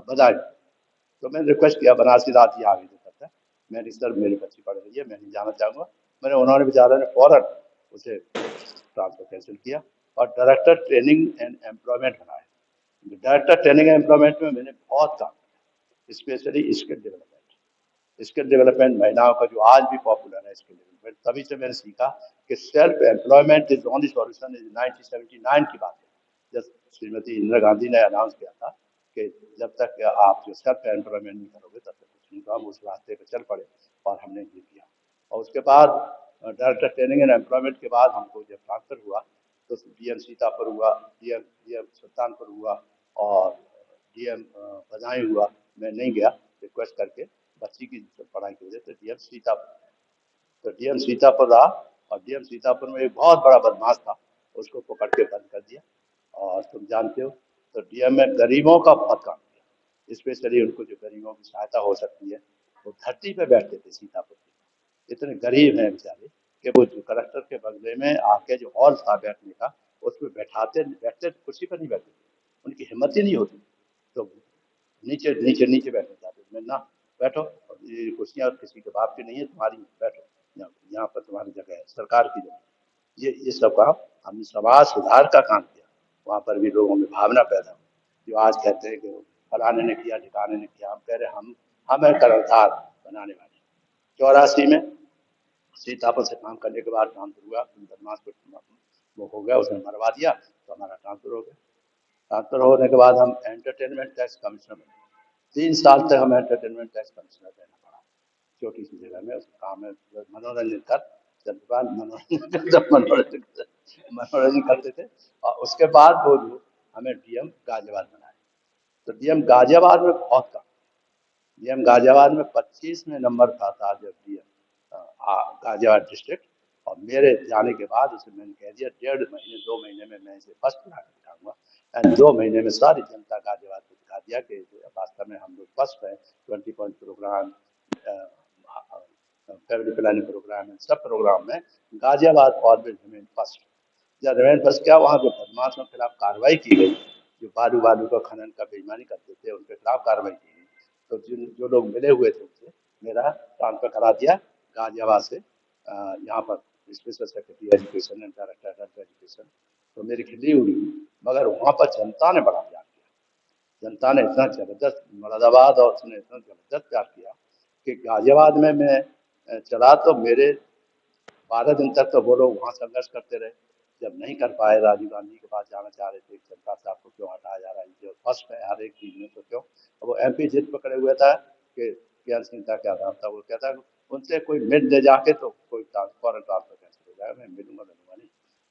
S2: बदायूं। तो मैंने रिक्वेस्ट किया, बनारसी रात ही आगे करता है, मैंने सर मेरी बच्ची पढ़ रही है, मैं नहीं जाना चाहूँगा। मैंने, उन्होंने बेचारा ने फौरन उसे ट्रांसफर कैंसिल किया और डायरेक्टर ट्रेनिंग एंड एम्प्लॉयमेंट बनाया। डायरेक्टर ट्रेनिंग एंड एम्प्लॉयमेंट में मैंने बहुत काम किया, specially skill development. Skill development महिलाओं का जो आज भी पॉपुलर है, स्किल डेवलपमेंट, तभी से मैंने सीखा कि self employment is only solution. Is 1979 की बात है, जब श्रीमती इंदिरा गांधी ने अनाउंस किया था कि जब तक आप जो सेल्फ एम्प्लॉयमेंट नहीं करोगे तब तक कुछ नहीं। तो हम उस रास्ते पर चल पड़े और हमने ये किया। और उसके बाद डायरेक्टर ट्रेनिंग एंड एम्प्लॉयमेंट के बाद हमको जब ट्रांसफर हुआ तो डीएम सीतापुर हुआ, डीएम सुल्तानपुर हुआ, और डीएम बदायूं हुआ। मैं नहीं गया रिक्वेस्ट करके, बच्ची की पढ़ाई की वजह से डीएम सीतापुर। तो डीएम सीतापुर रहा, और डीएम सीतापुर में एक बहुत बड़ा बदमाश था, उसको पकड़ के बंद कर दिया। और तुम जानते हो, तो डीएम में गरीबों का बहुत काम किया, स्पेशली उनको जो गरीबों की सहायता हो सकती है। वो धरती पे बैठते थे सीतापुर के, इतने गरीब हैं बेचारे कि वो जो कलेक्टर के बंगले में आके जो हॉल था बैठने का, उसमें बैठते कुर्सी पर नहीं बैठते थे, उनकी हिम्मत ही नहीं होती। तो नीचे नीचे नीचे बैठे जाते, मैं ना बैठो, ये कुर्सियाँ किसी के बाप की नहीं है, तुम्हारी बैठो, यहाँ पर तुम्हारी जगह है, सरकार की जगह। ये सब काम हमने समाज सुधार का काम किया। वहाँ पर भी लोगों में भावना पैदा हुई, जो आज कहते हैं कि फलाने ने किया, ठिकाने ने किया। हम कह रहे हम है कर्णधार बनाने वाले। 84 में सीतापुर से काम करने के बाद ट्रांसफर हुआ, बदमाश को वो हो गया, उसने मरवा दिया, तो हमारा ट्रांसफर हो गया। ट्रांसफर होने के बाद हम एंटरटेनमेंट टैक्स कमिश्नर बने। 3 साल तक हमें एंटरटेनमेंट टैक्स कमिश्नर रहना पड़ा, छोटी सी जगह में। उसका काम है मनोरंजन कर, चंद्रपाल मनोरंजन करते थे। और उसके बाद वो जो हमें डीएम गाजियाबाद बनाए, तो डीएम गाजियाबाद में बहुत काम। डीएम गाजियाबाद में 25वें नंबर था जब डीएम गाजियाबाद डिस्ट्रिक्ट। और मेरे जाने के बाद उसे मैंने कह दिया 1.5 महीने 2 महीने में मैं इसे फर्स्ट बना कर दिखाऊंगा। एंड 2 महीने में सारी जनता गाजियाबाद को दिखा दिया कि वास्तव में हम लोग फर्स्ट हैं। 20 point programme, family planning programme है, सब प्रोग्राम में गाजियाबाद ऑलवेज रिमेन फर्स्ट। जब रिमेन फर्स्ट क्या, वहाँ जो बदमाशों के खिलाफ कार्रवाई की गई, जो बालू का खनन का बेईमानी करते थे, उनके खिलाफ कार्रवाई की गई। तो जो लोग मिले हुए थे उनसे मेरा ट्रांसफर करा दिया गाजियाबाद से यहाँ पर special secretary education and director health education. तो मेरी खिल्ली उड़ी, मगर वहाँ पर जनता ने बड़ा प्यार किया। जनता ने इतना जबरदस्त, मुरादाबाद और उसने इतना जबरदस्त प्यार किया कि गाजियाबाद में मैं चला तो मेरे 12 दिन तक तो वो लोग वहाँ संघर्ष करते रहे। जब नहीं कर पाए, राजीव गांधी के पास जाना चाह रहे थे, जनता साहब को क्यों हटाया जा रहा है, जो फर्स्ट है हर एक चीज में तो क्यों। वो एमपी जिद पकड़े हुए था कि ज्ञान सिंह का क्या नाम था, वो कहता है उनसे कोई मिल ले जाके तो कोई फॉरन ट्रांसफर कैंसिल हो जाएगा, मैं मिलूंगा नहीं।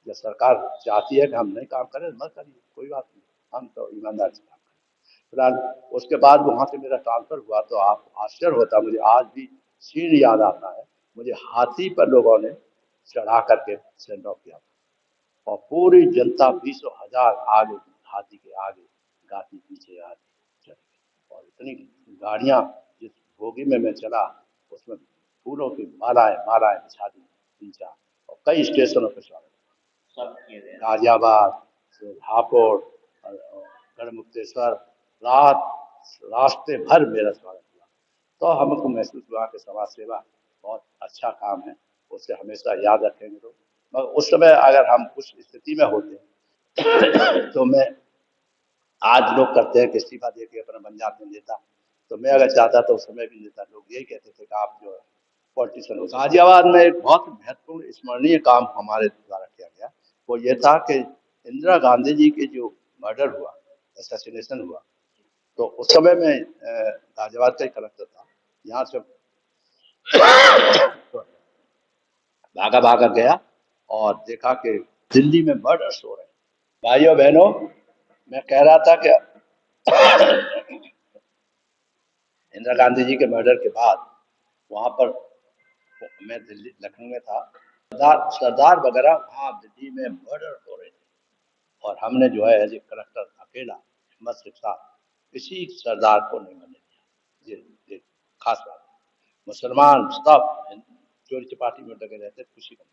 S2: जब सरकार चाहती है कि हम नहीं काम करें, मत करिए, कोई बात नहीं, हम तो ईमानदारी से काम करें। फिलहाल उसके बाद वहाँ से मेरा ट्रांसफर हुआ तो आप आश्चर्य होता, मुझे आज भी सीन याद आता है। मुझे हाथी पर लोगों ने चढ़ा करके सेंड ऑफ किया था, और पूरी जनता 20,000 आ गई हाथी के आगे गाती पीछे आती चली गई। और इतनी गाड़ियां, जिस बोगी में मैं चला उसमें फूलों की मालाएं मालाएं बिछा दी 3-4, और कई स्टेशनों पर स्वागत
S1: सब किए गए।
S2: गाजियाबाद से हापुड़ और गढ़मुक्तेश्वर, रात रास्ते भर मेरा स्वागत हुआ। तो हमको महसूस हुआ कि समाज सेवा बहुत अच्छा काम है, उसे हमेशा याद रखेंगे लोग। मगर उस समय अगर हम उस स्थिति में होते तो मैं, आज लोग करते हैं कि इस्तीफा दे के अपना बन जाते हैं नेता, तो मैं अगर चाहता तो उस समय भी नेता, लोग यही कहते थे कि आप जो है पॉलिटिशियन हो। गाजियाबाद में एक बहुत महत्वपूर्ण स्मरणीय काम हमारे द्वारा किया गया, वो ये था कि इंदिरा गांधी जी के जो मर्डर हुआ, असैसिनेशन हुआ, तो उस समय में गाजियाबाद का ही कलेक्टर था, यहाँ से भागा भागा गया और देखा कि दिल्ली में मर्डर्स हो रहे हैं। भाइयों बहनों, मैं कह रहा था कि इंदिरा गांधी जी के मर्डर के बाद वहां पर, मैं दिल्ली लखनऊ में था, सरदार वगैरह वहाँ दिल्ली में मर्डर हो रहे थे, और हमने जो है एज ए कलेक्टर अकेला हिम्मत के साथ किसी सरदार को नहीं मरने दिया। ये खास बात है। मुसलमान सब चोरी चपाटी में लगे रहते, किसी को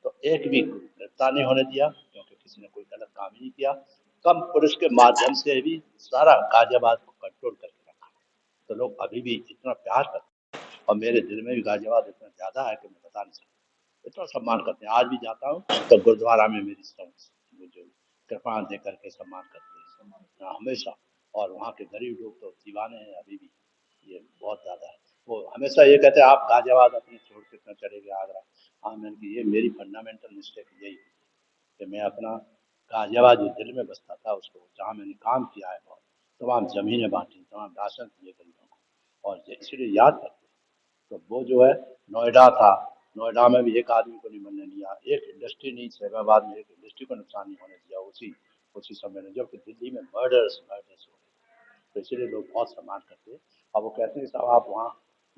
S2: तो एक भी गिरफ्तार नहीं होने दिया, क्योंकि किसी ने कोई गलत काम ही नहीं किया। कम पुलिस के माध्यम से भी सारा गाजियाबाद को कंट्रोल करके रखा। तो लोग अभी भी इतना प्यार करते हैं, और मेरे दिल में भी गाजियाबाद इतना ज्यादा है कि मैं बता नहीं सकता, इतना सम्मान करते हैं। आज भी जाता हूँ तो गुरुद्वारा में मेरी जो कृपा दे करके सम्मान करते हैं हमेशा। और वहाँ के गरीब लोग तो दीवाने हैं अभी भी, ये बहुत ज्यादा है। वो हमेशा ये कहते हैं आप गाजियाबाद अपने छोड़ के क्यों चले गए आगरा। हाँ, मैंने कि ये मेरी फंडामेंटल मिस्टेक यही हुई कि मैं अपना गाजियाबाद जो दिल में बसता था, उसको जहाँ मैंने काम किया है, बहुत तमाम जमीनें बांटी, तमाम राशन दिए गरीबों को, और इसलिए याद करते। तो वो जो है नोएडा था, नोएडा में भी एक आदमी को नहीं बनने दिया, एक इंडस्ट्री नहीं, सैफाबाद में एक इंडस्ट्री को नुकसान नहीं होने दिया उसी समय में, जबकि दिल्ली में मर्डर्स हो रहे। तो इसीलिए लोग बहुत सम्मान करते हैं। अब वो कहते हैं साहब आप वहाँ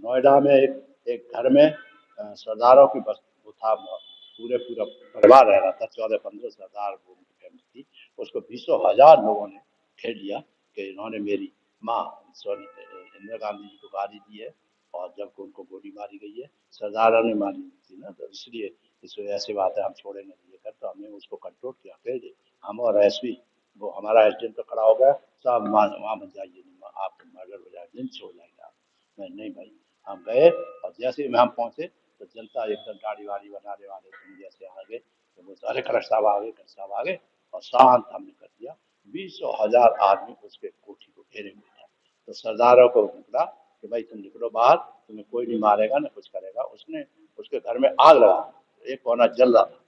S2: नोएडा में एक घर में सरदारों की बस वो था, पूरा परिवार रह रहा था, 14-15 सरदार वो उनकी फैमिली थी। उसको 20,000 लोगों ने घेर लिया कि इन्होंने मेरी माँ इंदिरा गांधी जी को गाली दी है, और जबकि उनको गोली मारी गई है, सरदारों ने मारी थी ना, तो इसलिए इस ऐसी बात है हम छोड़ेंगे नहीं ये कर। तो हमने उसको कंट्रोल किया, फिर हम और एसपी, वो हमारा एसडीएम तो खड़ा हो गया, साहब वहाँ मत जाइए, आप मर्डर हो जाए, दिन छोड़ जाएंगे आप। मैं नहीं भाई, हम गए, और जैसे ही हम पहुंचे तो जनता एकदम दाढ़ी वाड़ी बनाने वाले थे जैसे आ गए, तो वो सारे कलेक्टर साहब आ गए, कलेक्टर साहब आ गए, और शांत हमने कर दिया। 20,000 आदमी उसके कोठी को घेरे हुए था। तो सरदारों को निकला कि भाई तुम निकलो बाहर, तुम्हें कोई नहीं मारेगा ना कुछ करेगा। उसने उसके घर में आग लगा, एक कोना जल रहा था,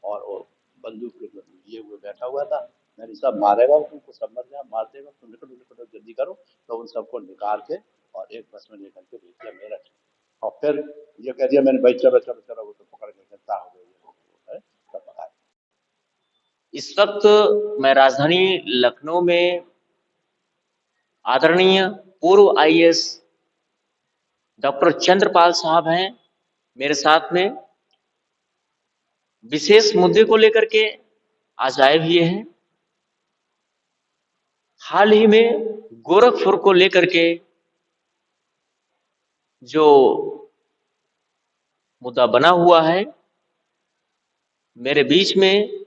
S2: और वो बंदूक के लिए हुए बैठा हुआ था। मैंने सब मारेगा तुमको, सब मर गया, मार देगा, तुम निकलो निकलो जल्दी करो। तो उन सबको निकाल के और एक बस में लेकर के भेज दिया मेरठ, और फिर ये कह दिया मैंने भाई चलो चलो चलो, वो तो पकड़ के गिरफ्तार हो गए, सब पकाए।
S1: इस वक्त मैं राजधानी लखनऊ में आदरणीय पूर्व आईएएस डॉक्टर चंद्रपाल साहब हैं मेरे साथ में, विशेष मुद्दे को लेकर के आज आए हुए हैं। हाल ही में गोरखपुर को लेकर के जो मुद्दा बना हुआ है, मेरे बीच में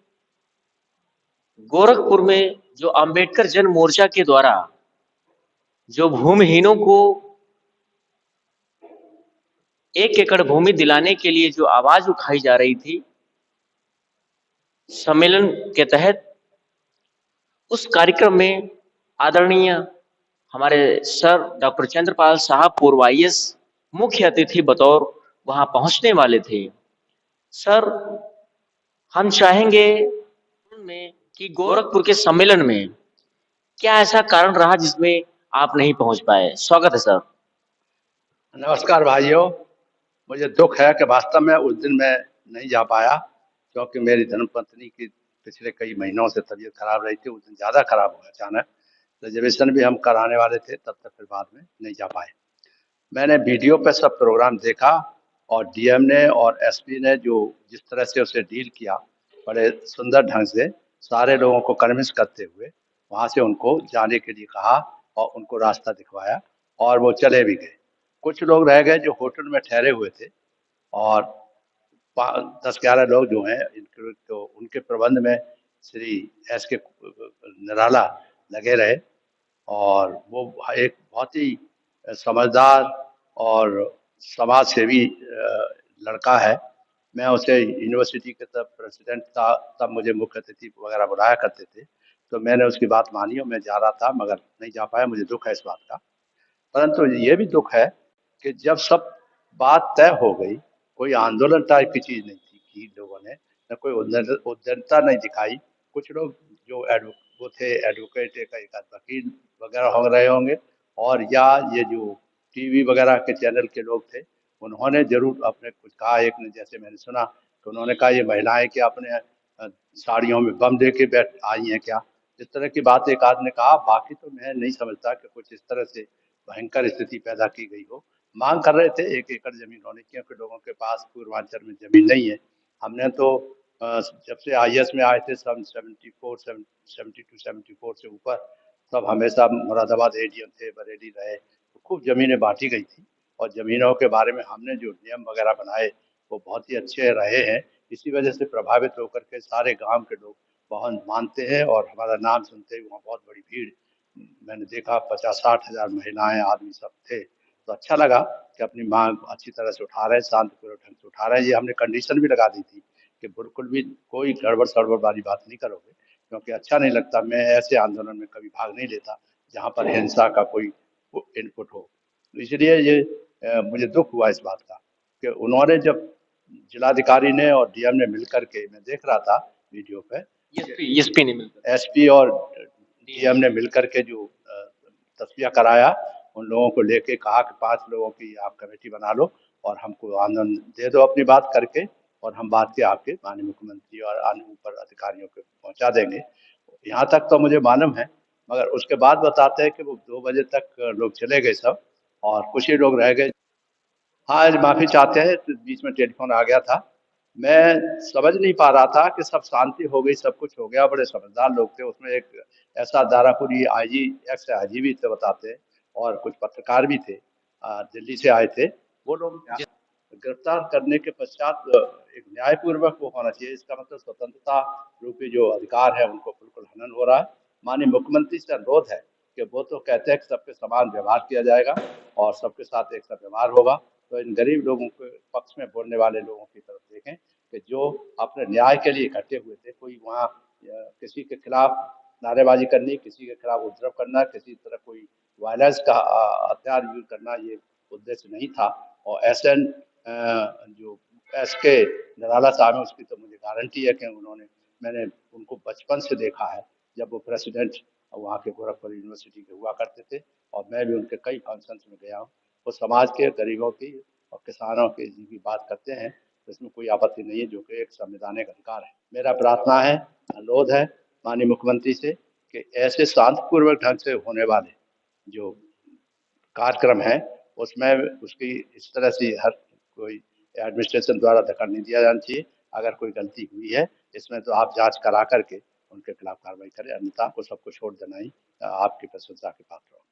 S1: गोरखपुर में जो अंबेडकर जन मोर्चा के द्वारा जो भूमिहीनों को 1 एकड़ भूमि दिलाने के लिए जो आवाज उठाई जा रही थी सम्मेलन के तहत, उस कार्यक्रम में आदरणीय हमारे सर डॉक्टर चंद्रपाल साहब पूर्व आईएएस मुख्य अतिथि बतौर वहां पहुंचने वाले थे। सर, हम चाहेंगे में कि गोरखपुर के सम्मेलन में क्या ऐसा कारण रहा जिसमें आप नहीं पहुंच पाए? स्वागत है सर।
S2: नमस्कार भाइयों, मुझे दुख है कि वास्तव में उस दिन मैं नहीं जा पाया, क्योंकि मेरी धर्मपत्नी की पिछले कई महीनों से तबीयत खराब रही थी। उस दिन ज़्यादा खराब हो गया अचानक, रिजर्वेशन भी हम कराने वाले थे, तब तक फिर बाद में नहीं जा पाए। मैंने वीडियो पे सब प्रोग्राम देखा, और डीएम ने और एसपी ने जो जिस तरह से उसे डील किया, बड़े सुंदर ढंग से सारे लोगों को कन्विंस करते हुए, वहाँ से उनको जाने के लिए कहा और उनको रास्ता दिखवाया और वो चले भी गए। कुछ लोग रह गए जो होटल में ठहरे हुए थे और 10-11 लोग जो हैं इनके तो उनके प्रबंध में श्री एस के निराला लगे रहे और वो एक बहुत ही समझदार और समाज सेवी लड़का है। मैं उसे यूनिवर्सिटी के तब प्रेसिडेंट था, तब मुझे मुख्य अतिथि वगैरह बुलाया करते थे, तो मैंने उसकी बात मानी और मैं जा रहा था मगर नहीं जा पाया, मुझे दुख है इस बात का। परंतु ये भी दुख है कि जब सब बात तय हो गई, कोई आंदोलन टाइप की चीज़ नहीं थी की लोगों ने, न कोई उद्दंडता नहीं दिखाई। कुछ लोग जो वो थे एडवोकेट, एक आध वकील वगैरह हो रहे होंगे और या ये जो टीवी वगैरह के चैनल के लोग थे, उन्होंने ज़रूर अपने कुछ कहा। एक ने जैसे मैंने सुना कि उन्होंने कहा ये महिलाएँ क्या अपने साड़ियों में बम लेके बैठ आई हैं क्या? इस तरह की बात एक आध ने कहा, बाकी तो मैं नहीं समझता कि कुछ इस तरह से भयंकर स्थिति पैदा की गई हो। मांग कर रहे थे 1 एकड़ ज़मीन होने की, क्योंकि लोगों के पास पूर्वांचल में ज़मीन नहीं है। हमने तो जब से आईएएस में आए थे सन 72-74 से ऊपर, तब हमेशा मुरादाबाद एडीएम थे, बरेली रहे, तो खूब ज़मीनें बाँटी गई थी और ज़मीनों के बारे में हमने जो नियम वगैरह बनाए, वो बहुत ही अच्छे रहे हैं। इसी वजह से प्रभावित होकर के सारे गाँव के लोग बहुत मानते हैं और हमारा नाम सुनते ही वहाँ बहुत बड़ी भीड़, मैंने देखा 50-60 हज़ार महिलाएँ, आदमी सब थे। तो अच्छा लगा कि अपनी माँग अच्छी तरह से उठा रहे हैं, शांतिपूर्वक ढंग से उठा रहे हैं। ये हमने कंडीशन भी लगा दी थी कि बिल्कुल भी कोई गड़बड़-सड़बड़ वाली बात नहीं करोगे, क्योंकि अच्छा नहीं लगता। मैं ऐसे आंदोलन में कभी भाग नहीं लेता, जहाँ पर हिंसा का कोई इनपुट हो। तो इसलिए ये मुझे दुःख हुआ इस बात का कि उन्होंने जब जिलाधिकारी ने और डीएम ने मिल कर के, मैं देख रहा था वीडियो पे,
S1: एसपी ने मिलकर
S2: एसपी और डीएम ने मिलकर के जो तस्वीर कराया, उन लोगों को लेके कहा कि 5 लोगों की आप कमेटी बना लो और हमको आनंद दे दो अपनी बात करके, और हम बात के आपके माननीय मुख्यमंत्री और अन्य ऊपर अधिकारियों को पहुंचा देंगे। यहाँ तक तो मुझे मालूम है, मगर उसके बाद बताते हैं कि वो 2 बजे तक लोग चले गए सब और कुछ ही लोग रह गए। हाँ, आज माफ़ी चाहते हैं, तो बीच में टेलीफ़ोन आ गया था। मैं समझ नहीं पा रहा था कि सब शांति हो गई, सब कुछ हो गया, बड़े समझदार लोग थे। उसमें एक ऐसा दारापुरी आईजी, एक्स आईजी भी थे बताते हैं, और कुछ पत्रकार भी थे, दिल्ली से आए थे। वो लोग गिरफ्तार करने के पश्चात एक न्यायपूर्वक वो होना चाहिए। इसका मतलब स्वतंत्रता रूपी जो अधिकार है, उनको बिल्कुल हनन हो रहा है। माननीय मुख्यमंत्री से अनुरोध है कि वो तो कहते हैं कि सबके समान व्यवहार किया जाएगा और सबके साथ एक सा व्यवहार होगा, तो इन गरीब लोगों के पक्ष में बोलने वाले लोगों की तरफ देखें कि जो अपने न्याय के लिए इकट्ठे हुए थे। कोई वहाँ किसी के खिलाफ नारेबाजी करनी, किसी के खिलाफ उपद्रव करना, किसी तरह कोई वायलेंस का हथियार यूज करना, ये उद्देश्य नहीं था। और एसएन जो एस के निराला साहब हैं, उसकी तो मुझे गारंटी है कि मैंने उनको बचपन से देखा है, जब वो प्रेसिडेंट वहाँ के गोरखपुर यूनिवर्सिटी के हुआ करते थे, और मैं भी उनके कई फंक्शंस में गया हूँ। वो समाज के गरीबों की और किसानों की बात करते हैं, तो इसमें कोई आपत्ति नहीं है, जो कि एक संवैधानिक अधिकार है। मेरा प्रार्थना है, अनुरोध है माननीय मुख्यमंत्री से कि ऐसे शांतिपूर्वक ढंग से होने वाले जो कार्यक्रम है, उसमें उसकी इस तरह से हर कोई एडमिनिस्ट्रेशन द्वारा दखल नहीं दिया जाना चाहिए। अगर कोई गलती हुई है इसमें, तो आप जांच करा करके उनके खिलाफ कार्रवाई करें, अन्यथा को सबको छोड़ देना ही आपकी प्रशंसा के पात्र होगा।